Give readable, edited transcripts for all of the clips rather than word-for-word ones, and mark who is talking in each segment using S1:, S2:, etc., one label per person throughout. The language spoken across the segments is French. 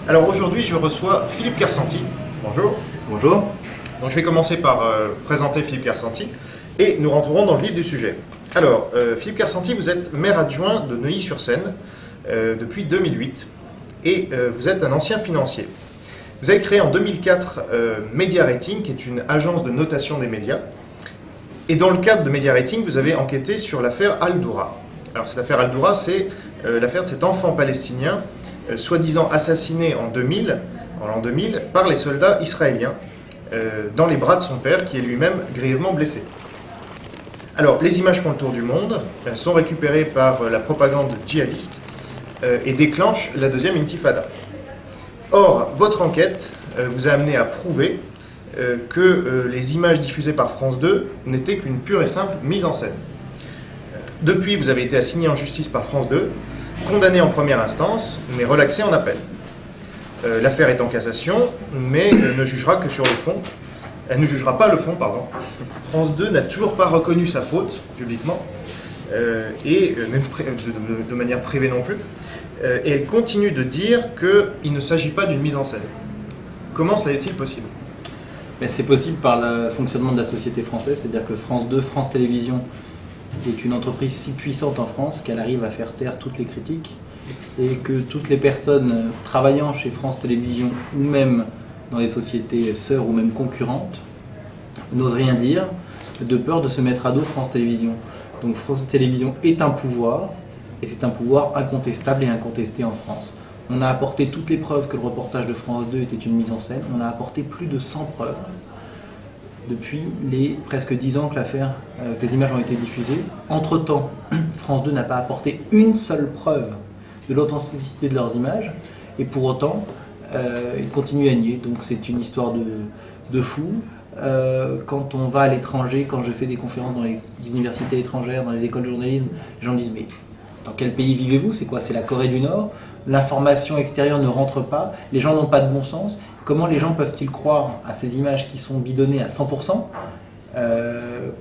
S1: Alors aujourd'hui, je reçois Philippe Kersanti. Bonjour.
S2: Bonjour.
S1: Donc je vais commencer par présenter Philippe Kersanti et nous rentrerons dans le vif du sujet. Alors, Philippe Kersanti, vous êtes maire adjoint de Neuilly-sur-Seine depuis 2008 et vous êtes un ancien financier. Vous avez créé en 2004 Media Rating, qui est une agence de notation des médias. Et dans le cadre de Media Rating, vous avez enquêté sur l'affaire Al-Doura. Alors cette affaire Al-Doura, c'est l'affaire de cet enfant palestinien soi-disant assassiné en l'an 2000 par les soldats israéliens dans les bras de son père, qui est lui-même grièvement blessé. Alors, les images font le tour du monde, sont récupérées par la propagande djihadiste et déclenchent la deuxième intifada. Or, votre enquête vous a amené à prouver que les images diffusées par France 2 n'étaient qu'une pure et simple mise en scène. Depuis, vous avez été assigné en justice par France 2, condamné en première instance, mais relaxé en appel. L'affaire est en cassation, mais ne jugera que sur le fond. Elle ne jugera pas le fond, pardon. France 2 n'a toujours pas reconnu sa faute, publiquement, et même de manière privée non plus. Et elle continue de dire qu'il ne s'agit pas d'une mise en scène. Comment cela est-il possible ?
S2: C'est possible par le fonctionnement de la société française, c'est-à-dire que France 2, France Télévisions, est une entreprise si puissante en France qu'elle arrive à faire taire toutes les critiques et que toutes les personnes travaillant chez France Télévisions ou même dans les sociétés sœurs ou même concurrentes n'osent rien dire de peur de se mettre à dos France Télévisions. Donc France Télévisions est un pouvoir et c'est un pouvoir incontestable et incontesté en France. On a apporté toutes les preuves que le reportage de France 2 était une mise en scène. On a apporté plus de 100 preuves depuis les presque 10 ans que les images ont été diffusées. Entre-temps, France 2 n'a pas apporté une seule preuve de l'authenticité de leurs images, et pour autant, ils continuent à nier. Donc c'est une histoire de fou. Quand on va à l'étranger, quand je fais des conférences dans les universités étrangères, dans les écoles de journalisme, les gens me disent « mais dans quel pays vivez-vous ? C'est quoi ? C'est la Corée du Nord ? L'information extérieure ne rentre pas, les gens n'ont pas de bon sens. Comment les gens peuvent-ils croire à ces images qui sont bidonnées à 100% ?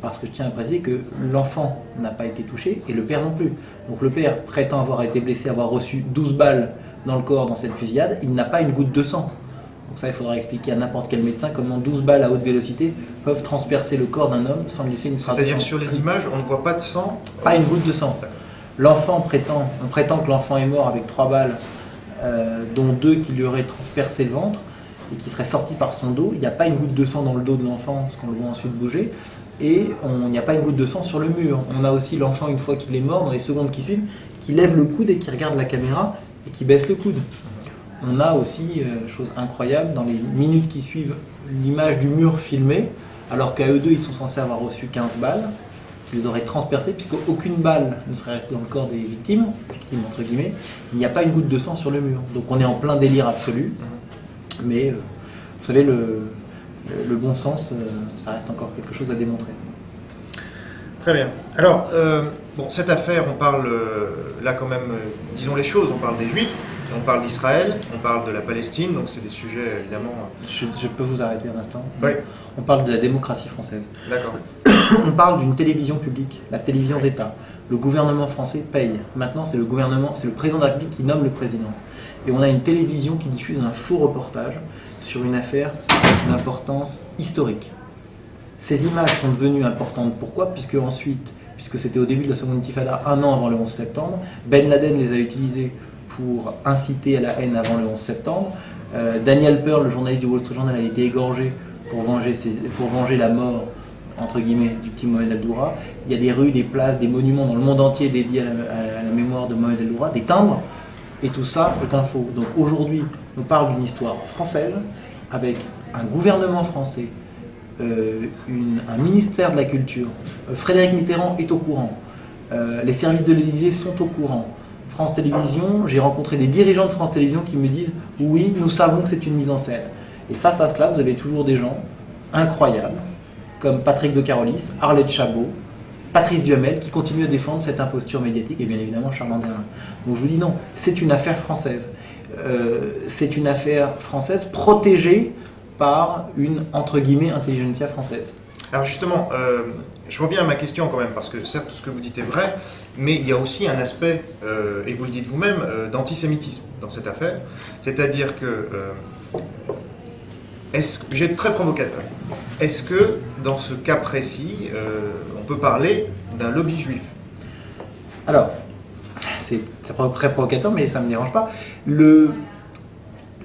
S2: Parce que je tiens à préciser que l'enfant n'a pas été touché et le père non plus. Donc le père prétend avoir été blessé, avoir reçu 12 balles dans le corps dans cette fusillade, il n'a pas une goutte de sang. Donc ça, il faudra expliquer à n'importe quel médecin comment 12 balles à haute vélocité peuvent transpercer le corps d'un homme sans laisser une trace.
S1: C'est-à-dire sur les images, on ne voit pas de sang ?
S2: Pas une goutte de sang. On prétend que l'enfant est mort avec 3 balles, dont 2 qui lui auraient transpercé le ventre et qui seraient sortis par son dos. Il n'y a pas une goutte de sang dans le dos de l'enfant, parce qu'on le voit ensuite bouger. Et il n'y a pas une goutte de sang sur le mur. On a aussi l'enfant, une fois qu'il est mort, dans les secondes qui suivent, qui lève le coude et qui regarde la caméra et qui baisse le coude. On a aussi, chose incroyable, dans les minutes qui suivent, l'image du mur filmé, alors qu'à eux deux, ils sont censés avoir reçu 15 balles, qu'ils auraient transpercé, puisqu'aucune balle ne serait restée dans le corps des victimes entre guillemets, il n'y a pas une goutte de sang sur le mur. Donc on est en plein délire absolu, mais vous savez, le bon sens, ça reste encore quelque chose à démontrer.
S1: Très bien. Alors, cette affaire, on parle là quand même, disons les choses, on parle des Juifs, on parle d'Israël, on parle de la Palestine, donc c'est des sujets évidemment...
S2: Je peux vous arrêter un instant ?
S1: Oui.
S2: On parle de la démocratie française.
S1: D'accord.
S2: On parle d'une télévision publique, la télévision d'État. Le gouvernement français paye. Maintenant, c'est le président de la République qui nomme le président. Et on a une télévision qui diffuse un faux reportage sur une affaire d'importance historique. Ces images sont devenues importantes. Pourquoi ? Puisque c'était au début de la seconde intifada, 1 an avant le 11 septembre, Ben Laden les a utilisées pour inciter à la haine avant le 11 septembre. Daniel Pearl, le journaliste du Wall Street Journal, a été égorgé pour venger la mort, entre guillemets, du petit Mohamed Al-Doura. Il y a des rues, des places, des monuments dans le monde entier dédiés à la mémoire de Mohamed Al-Doura, des timbres, et tout ça est un faux. Donc aujourd'hui, on parle d'une histoire française, avec un gouvernement français, un ministère de la Culture. Frédéric Mitterrand est au courant. Les services de l'Élysée sont au courant. France Télévisions, j'ai rencontré des dirigeants de France Télévisions qui me disent « oui, nous savons que c'est une mise en scène ». Et face à cela, vous avez toujours des gens incroyables, comme Patrick de Carolis, Arlette Chabot, Patrice Duhamel, qui continuent à défendre cette imposture médiatique, et bien évidemment Charles Mandela. Donc je vous dis non, c'est une affaire française. C'est une affaire française protégée par une, entre guillemets, intelligentsia française.
S1: Alors justement, je reviens à ma question quand même, parce que certes, tout ce que vous dites est vrai, mais il y a aussi un aspect, et vous le dites vous-même, d'antisémitisme dans cette affaire. C'est-à-dire que, je vais être très provocateur, est-ce que dans ce cas précis, on peut parler d'un lobby juif?
S2: Alors, c'est très provocateur, mais ça ne me dérange pas.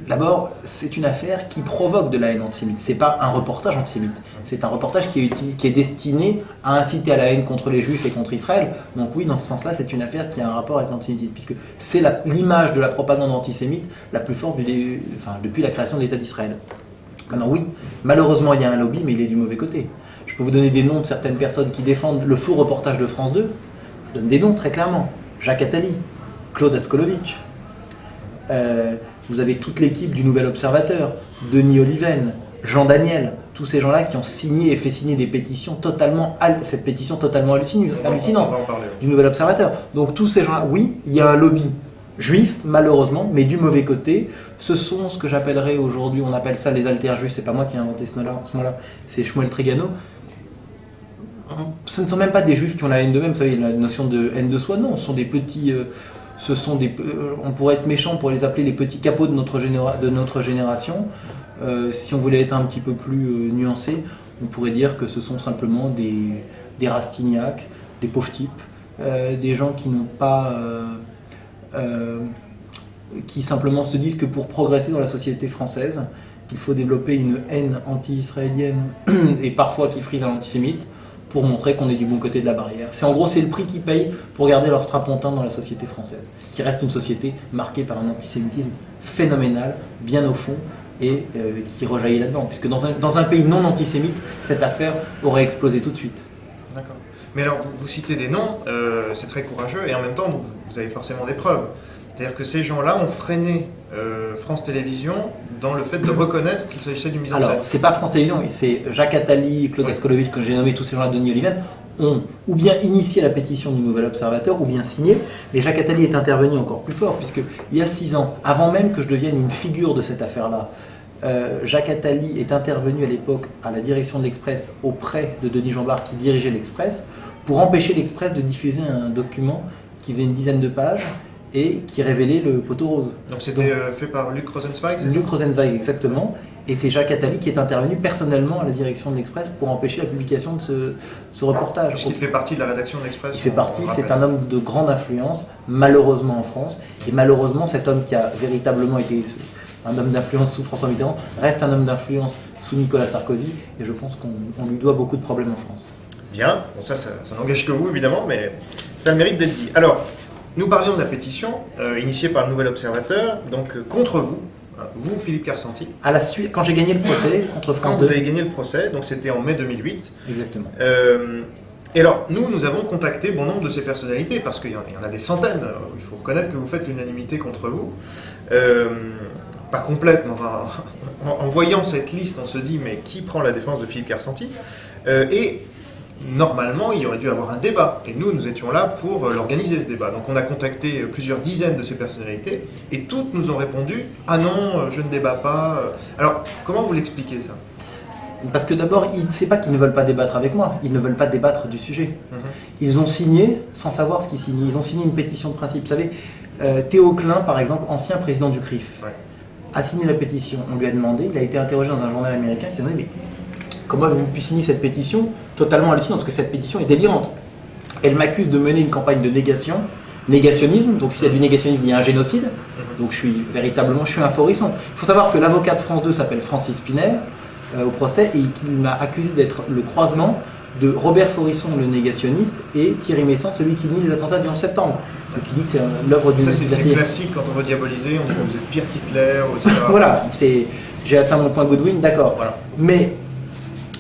S2: D'abord, c'est une affaire qui provoque de la haine antisémite. C'est pas un reportage antisémite. C'est un reportage qui est destiné à inciter à la haine contre les Juifs et contre Israël. Donc oui, dans ce sens-là, c'est une affaire qui a un rapport avec l'antisémitisme, puisque c'est l'image de la propagande antisémite la plus forte depuis la création de l'État d'Israël. Maintenant oui, malheureusement, il y a un lobby, mais il est du mauvais côté. Je peux vous donner des noms de certaines personnes qui défendent le faux reportage de France 2. Je donne des noms très clairement. Jacques Attali, Claude Askolovitch. Vous avez toute l'équipe du Nouvel Observateur, Denis Oliven, Jean Daniel, tous ces gens-là qui ont signé et fait signer des pétitions cette pétition totalement hallucinante du Nouvel Observateur. Donc tous ces gens-là, oui, il y a un lobby juif, malheureusement, mais du mauvais côté. Ce sont ce que j'appellerais aujourd'hui, on appelle ça les alter-juifs, c'est pas moi qui ai inventé ce mot-là, c'est Shmuel Trigano. Ce ne sont même pas des juifs qui ont la haine d'eux-mêmes, vous savez, la notion de haine de soi, non, ce sont des petits... on pourrait être méchant pour les appeler les petits capots de notre génération. Si on voulait être un petit peu plus nuancé, on pourrait dire que ce sont simplement des Rastignac, des pauvres types, des gens qui n'ont pas, qui simplement se disent que pour progresser dans la société française, il faut développer une haine anti-israélienne et parfois qui frise à l'antisémite, pour montrer qu'on est du bon côté de la barrière. En gros, c'est le prix qu'ils payent pour garder leur strapontin dans la société française, qui reste une société marquée par un antisémitisme phénoménal, bien au fond, et qui rejaillit là-dedans. Puisque dans un pays non antisémite, cette affaire aurait explosé tout de suite.
S1: D'accord. Mais alors, vous citez des noms, c'est très courageux, et en même temps, vous avez forcément des preuves. C'est-à-dire que ces gens-là ont freiné France Télévisions dans le fait de reconnaître qu'il s'agissait d'une mise en scène.
S2: Alors, c'est pas France Télévisions, c'est Jacques Attali, Claude Askolovitch, que j'ai nommé, tous ces gens-là, Denis Oliven, ont ou bien initié la pétition du Nouvel Observateur, ou bien signé. Mais Jacques Attali est intervenu encore plus fort, puisqu'il y a 6 ans, avant même que je devienne une figure de cette affaire-là, Jacques Attali est intervenu à l'époque à la direction de l'Express auprès de Denis Jeanbart qui dirigeait l'Express pour empêcher l'Express de diffuser un document qui faisait une dizaine de pages et qui révélait le poteau rose.
S1: Donc c'était fait par Luc Rosenzweig, c'est ça ?
S2: Luc Rosenzweig, exactement. Et c'est Jacques Attali qui est intervenu personnellement à la direction de l'Express pour empêcher la publication de ce reportage.
S1: Puisqu'il fait partie de la rédaction de l'Express.
S2: Il fait partie, c'est un homme de grande influence, malheureusement en France. Et malheureusement, cet homme qui a véritablement été un homme d'influence sous François Mitterrand reste un homme d'influence sous Nicolas Sarkozy. Et je pense qu'on lui doit beaucoup de problèmes en France.
S1: Bien, bon, ça n'engage que vous évidemment, mais ça mérite d'être dit. Alors, nous parlions de la pétition initiée par le Nouvel Observateur, donc contre vous, Philippe Karsanti.
S2: À la suite, quand j'ai gagné le procès contre France 2.
S1: Quand vous avez gagné le procès, donc c'était en mai 2008.
S2: Exactement.
S1: Et alors, nous avons contacté bon nombre de ces personnalités, parce qu'il y en a des centaines. Il faut reconnaître que vous faites l'unanimité contre vous. Pas complète, mais enfin, en voyant cette liste, on se dit, mais qui prend la défense de Philippe Karsanti ? Et normalement, il y aurait dû avoir un débat. Et nous étions là pour l'organiser, ce débat. Donc on a contacté plusieurs dizaines de ces personnalités, et toutes nous ont répondu « Ah non, je ne débat pas ». Alors, comment vous l'expliquez, ça ?
S2: Parce que d'abord, c'est pas qu'ils ne veulent pas débattre avec moi, ils ne veulent pas débattre du sujet. Ils ont signé sans savoir ce qu'ils signent. Ils ont signé une pétition de principe. Vous savez, Théo Klein, par exemple, ancien président du CRIF, a signé la pétition. On lui a demandé, il a été interrogé dans un journal américain qui a dit « Mais comment avez-vous pu signer cette pétition totalement hallucinante, parce que cette pétition est délirante. Elle m'accuse de mener une campagne de négationnisme, donc s'il y a du négationnisme, il y a un génocide, donc je suis un faurisson. Il faut savoir que l'avocat de France 2 s'appelle Francis Spinner, au procès, et qu'il m'a accusé d'être le croisement de Robert Faurisson, le négationniste, et Thierry Messant, celui qui nie les attentats du 11 septembre. Donc il dit que c'est l'œuvre d'une...
S1: Ça c'est classique quand on veut diaboliser, on dit que vous êtes pire qu'Hitler, etc.
S2: Voilà, j'ai atteint mon point Godwin, d'accord. Voilà. Mais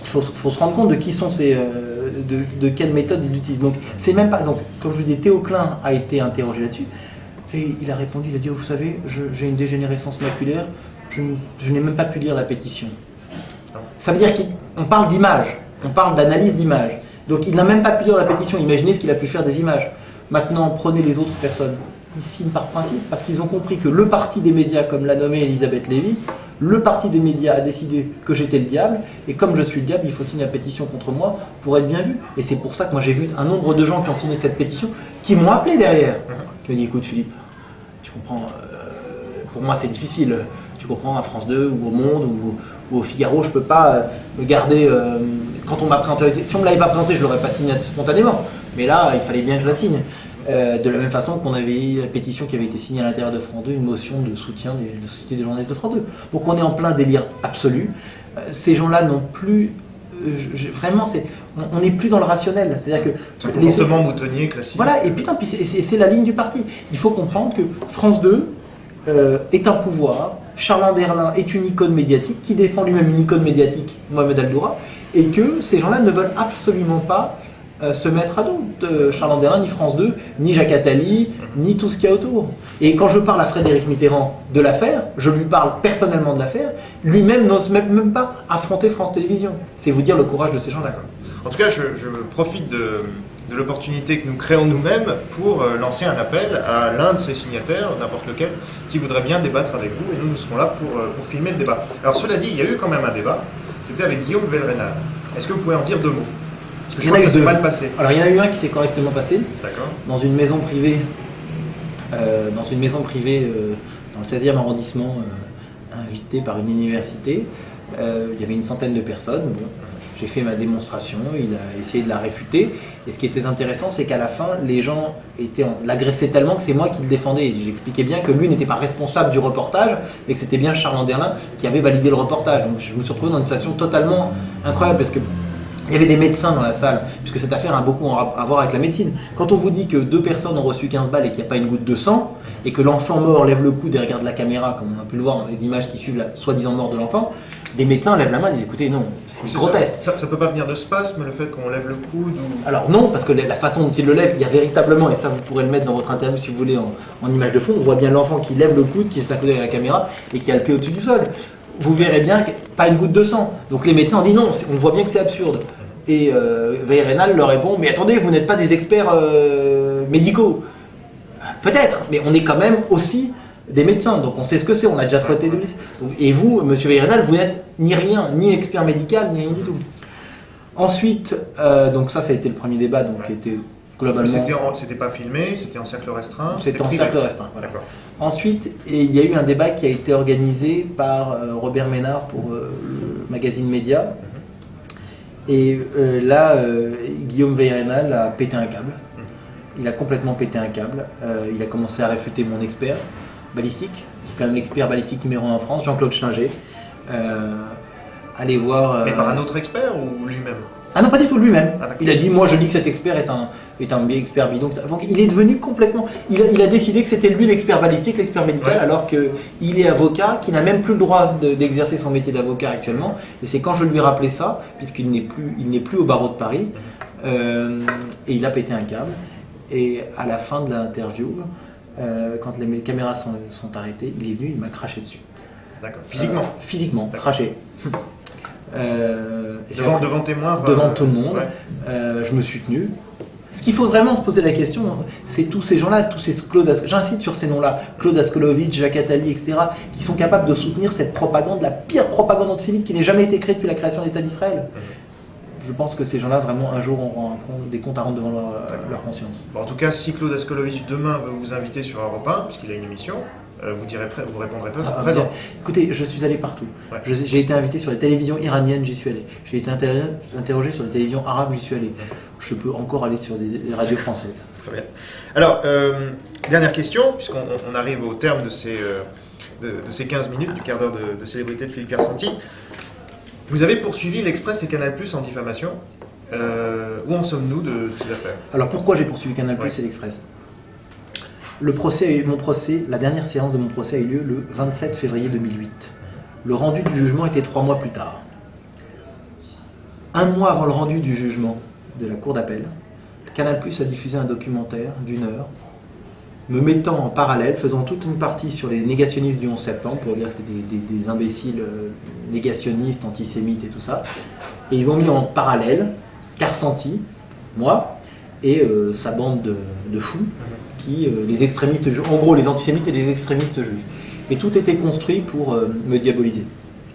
S2: il faut se rendre compte de qui sont de quelle méthode ils utilisent. Donc, c'est même pas. Donc, comme je vous dis, Théo Klein a été interrogé là-dessus. Et il a répondu, il a dit, vous savez, j'ai une dégénérescence maculaire, je n'ai même pas pu lire la pétition. Ça veut dire qu'on parle d'image, on parle d'analyse d'image. Donc, il n'a même pas pu lire la pétition. Imaginez ce qu'il a pu faire des images. Maintenant, prenez les autres personnes. Ils signent par principe parce qu'ils ont compris que le parti des médias, comme l'a nommé Elisabeth Lévy, Le parti des médias a décidé que j'étais le diable, et comme je suis le diable, il faut signer la pétition contre moi pour être bien vu. Et c'est pour ça que moi j'ai vu un nombre de gens qui ont signé cette pétition, qui m'ont appelé derrière. Qui m'ont dit, écoute Philippe, tu comprends, pour moi c'est difficile. Tu comprends, à France 2 ou au Monde ou au Figaro, je peux pas me garder. Quand on m'a présenté, si on me l'avait pas présenté, je l'aurais pas signé spontanément. Mais là, il fallait bien que je la signe. De la même façon qu'on avait eu la pétition qui avait été signée à l'intérieur de France 2, une motion de soutien de la Société des journalistes de France 2. Donc on est en plein délire absolu. Ces gens-là n'ont plus. Vraiment, on n'est plus dans le rationnel. C'est-à-dire que.
S1: C'est un comportement moutonnier classique.
S2: Voilà, et putain, puis c'est la ligne du parti. Il faut comprendre que France 2 est un pouvoir. Charles Anderlin est une icône médiatique qui défend lui-même une icône médiatique, Mohamed Al-Doura, et que ces gens-là ne veulent absolument pas se mettre à dos. Charles Anderlin, ni France 2, ni Jacques Attali, ni tout ce qu'il y a autour. Et quand je parle à Frédéric Mitterrand de l'affaire, je lui parle personnellement de l'affaire, lui-même n'ose même pas affronter France Télévisions. C'est vous dire le courage de ces gens-là.
S1: En tout cas, je profite de l'opportunité que nous créons nous-mêmes pour lancer un appel à l'un de ces signataires, n'importe lequel, qui voudrait bien débattre avec vous, et nous serons là pour filmer le débat. Alors cela dit, il y a eu quand même un débat, c'était avec Guillaume Velrenal. Est-ce que vous pouvez en dire 2 mots? Parce que je crois que ça s'est mal passé.
S2: Alors il y en a eu un qui s'est correctement passé, dans une maison privée, dans le 16e arrondissement, invité par une université. Il y avait une centaine de personnes. Bon. J'ai fait ma démonstration, il a essayé de la réfuter. Et ce qui était intéressant, c'est qu'à la fin, les gens l'agressaient tellement que c'est moi qui le défendais. Et j'expliquais bien que lui n'était pas responsable du reportage, mais que c'était bien Charles Anderlin qui avait validé le reportage. Donc je me suis retrouvé dans une situation totalement incroyable parce que il y avait des médecins dans la salle, puisque cette affaire a beaucoup à voir avec la médecine. Quand on vous dit que 2 personnes ont reçu 15 balles et qu'il n'y a pas une goutte de sang, et que l'enfant mort lève le coude et regarde la caméra, comme on a pu le voir dans les images qui suivent la soi-disant mort de l'enfant, des médecins lèvent la main et disent écoutez, non, c'est grotesque.
S1: Ça peut pas venir de spasme, le fait qu'on lève le coude ou...
S2: Alors non, parce que la façon dont il le lève, il y a véritablement, et ça vous pourrez le mettre dans votre interview si vous voulez en image de fond, on voit bien l'enfant qui lève le coude, qui est à côté de la caméra et qui a le pied au-dessus du sol. Vous verrez bien que pas une goutte de sang. Donc les médecins ont dit non, on voit bien que c'est absurde. Et Velrenal leur répond mais attendez, vous n'êtes pas des experts médicaux. Peut-être, mais on est quand même aussi des médecins, donc on sait ce que c'est, on a déjà traité de... Et vous, monsieur Velrenal, vous n'êtes ni rien, ni expert médical, ni rien du tout. Ensuite, donc ça a été le premier débat, donc qui était globalement...
S1: C'était pas filmé, c'était en cercle restreint?
S2: C'était en cercle restreint, voilà.
S1: D'accord.
S2: Ensuite, il y a eu un débat qui a été organisé par Robert Ménard pour le magazine Média. Et là, Guillaume Velrenal a pété un câble. Il a complètement pété un câble. Il a commencé à réfuter mon expert balistique, qui est quand même l'expert balistique numéro 1 en France, Jean-Claude Schlinger. Allez voir...
S1: Mais par un autre expert ou lui-même?
S2: Ah non, pas du tout, lui-même.
S1: Ah,
S2: il a dit, moi je dis que cet expert est un expert bidon. Donc, il est devenu complètement... Il a décidé que c'était lui l'expert balistique, l'expert médical, ouais. Alors qu'il est avocat, qui n'a même plus le droit d'exercer son métier d'avocat actuellement. Et c'est quand je lui ai rappelé ça, puisqu'il n'est plus au barreau de Paris, et il a pété un câble. Et à la fin de l'interview, quand les caméras sont arrêtées, il est venu, il m'a craché dessus.
S1: D'accord. Physiquement?
S2: Physiquement, craché.
S1: Devant témoins,
S2: devant tout le monde, ouais. Je me suis tenu. Ce qu'il faut vraiment se poser la question, c'est tous ces gens-là, tous ces Claude, j'insiste sur ces noms-là, Claude Askolovitch, Jacques Attali, etc., qui sont capables de soutenir cette propagande, la pire propagande antisémite qui n'ait jamais été créée depuis la création de l'État d'Israël. Je pense que ces gens-là, vraiment, un jour, auront des comptes à rendre devant leur conscience.
S1: Bon, en tout cas, si Claude Askolovitch demain veut vous inviter sur Europe 1, puisqu'il a une émission, vous répondrez présent.
S2: Écoutez, je suis allé partout. Ouais. J'ai été invité sur les télévisions iraniennes, j'y suis allé. J'ai été interrogé sur les télévisions arabes, j'y suis allé. Je peux encore aller sur des radios françaises.
S1: Très bien. Alors, dernière question, puisqu'on arrive au terme de ces 15 minutes, du quart d'heure de célébrité de Philippe Piersanti. Vous avez poursuivi l'Express et Canal+ en diffamation. Où en sommes-nous de ces affaires?
S2: Alors, pourquoi j'ai poursuivi Canal+ et l'Express? La dernière séance de mon procès a eu lieu le 27 février 2008. Le rendu du jugement était 3 mois plus tard. 1 mois avant le rendu du jugement de la cour d'appel, Canal+ a diffusé un documentaire d'1 heure, me mettant en parallèle, faisant toute une partie sur les négationnistes du 11 septembre, pour dire que c'était des imbéciles négationnistes, antisémites et tout ça. Et ils ont mis en parallèle Piersanti, moi, et sa bande de fous, les extrémistes, en gros les antisémites et les extrémistes juifs. mais tout était construit pour me diaboliser.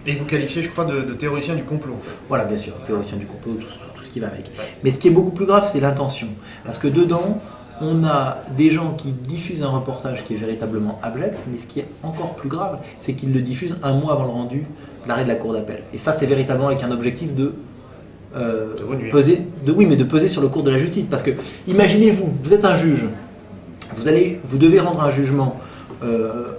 S1: Et vous qualifiez, je crois, de théoricien du complot.
S2: Voilà, bien sûr, théoricien du complot, tout ce qui va avec. Mais ce qui est beaucoup plus grave, c'est l'intention. Parce que dedans, on a des gens qui diffusent un reportage qui est véritablement abject, mais ce qui est encore plus grave, c'est qu'ils le diffusent un mois avant le rendu de l'arrêt de la cour d'appel. Et ça, c'est véritablement avec un objectif de peser sur le cours de la justice. Parce que, imaginez-vous, vous êtes un juge, vous devez rendre un jugement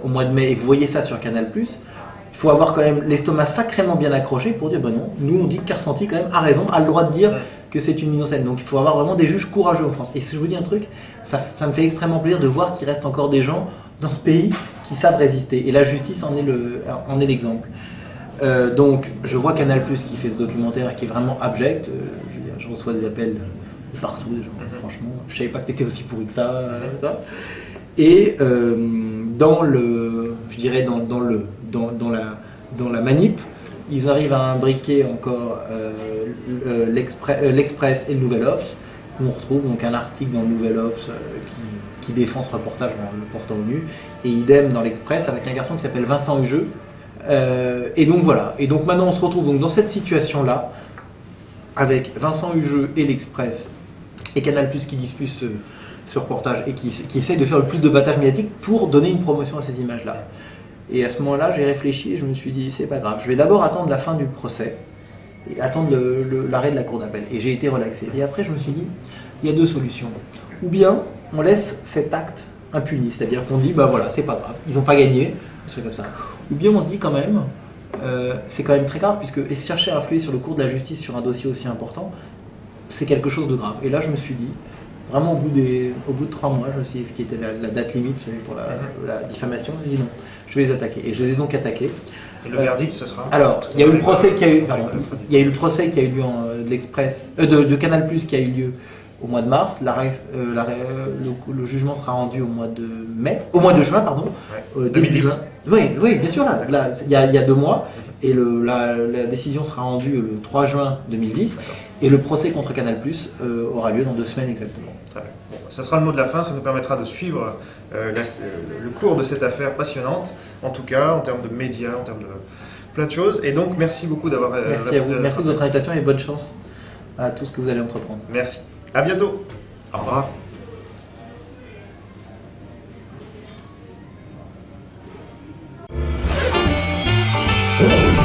S2: au mois de mai et vous voyez ça sur Canal+, il faut avoir quand même l'estomac sacrément bien accroché pour dire, ben non, nous on dit que Carsanti quand même a raison, a le droit de dire que c'est une mise en scène. Donc il faut avoir vraiment des juges courageux en France. Et si je vous dis un truc, ça me fait extrêmement plaisir de voir qu'il reste encore des gens dans ce pays qui savent résister. Et la justice en est l'exemple. Donc je vois Canal+ qui fait ce documentaire qui est vraiment abject. Je reçois des appels de partout, des gens, franchement, je savais pas que tu étais aussi pourri que ça. Et dans la manip, ils arrivent à imbriquer encore l'Express et le Nouvel Obs. On retrouve donc un article dans le Nouvel Obs qui défend ce reportage en le portant au nu, et idem dans l'Express avec un garçon qui s'appelle Vincent Hugeux. Et donc voilà. Et donc maintenant on se retrouve donc dans cette situation-là avec Vincent Hugeux et l'Express et Canal+ qui dispute ce reportage et qui essaye de faire le plus de battage médiatique pour donner une promotion à ces images-là. Et à ce moment-là, j'ai réfléchi et je me suis dit, c'est pas grave, je vais d'abord attendre la fin du procès et attendre l'arrêt de la cour d'appel. Et j'ai été relaxé. Et après, je me suis dit, il y a deux solutions. Ou bien, on laisse cet acte impuni, c'est-à-dire qu'on dit, bah voilà, c'est pas grave, ils n'ont pas gagné, c'est comme ça. Ou bien on se dit quand même, c'est quand même très grave, puisque chercher à influer sur le cours de la justice sur un dossier aussi important, c'est quelque chose de grave. Et là, je me suis dit, vraiment au bout de 3 mois, je me suis dit, ce qui était la date limite, vous savez, pour la diffamation, je me suis dit non, je vais les attaquer. Et je les ai donc attaqués.
S1: Et le verdict, ce sera?
S2: Alors, il y a eu le procès qui a eu, lieu de l'Express, de Canal+ qui a eu lieu au mois de mars. Le jugement sera rendu au mois de juin, pardon. Début juin. Oui, bien sûr, là, il y a 2 mois. Et la décision sera rendue le 3 juin 2010. Et le procès contre Canal+ aura lieu dans 2 semaines exactement.
S1: Très bien. Bon, ça sera le mot de la fin, ça nous permettra de suivre le cours de cette affaire passionnante, en tout cas en termes de médias, en termes de plein de choses. Et donc, merci beaucoup d'avoir...
S2: Merci à vous, merci de votre invitation et bonne chance à tout ce que vous allez entreprendre.
S1: Merci. À bientôt.
S2: Au revoir.
S3: Oh.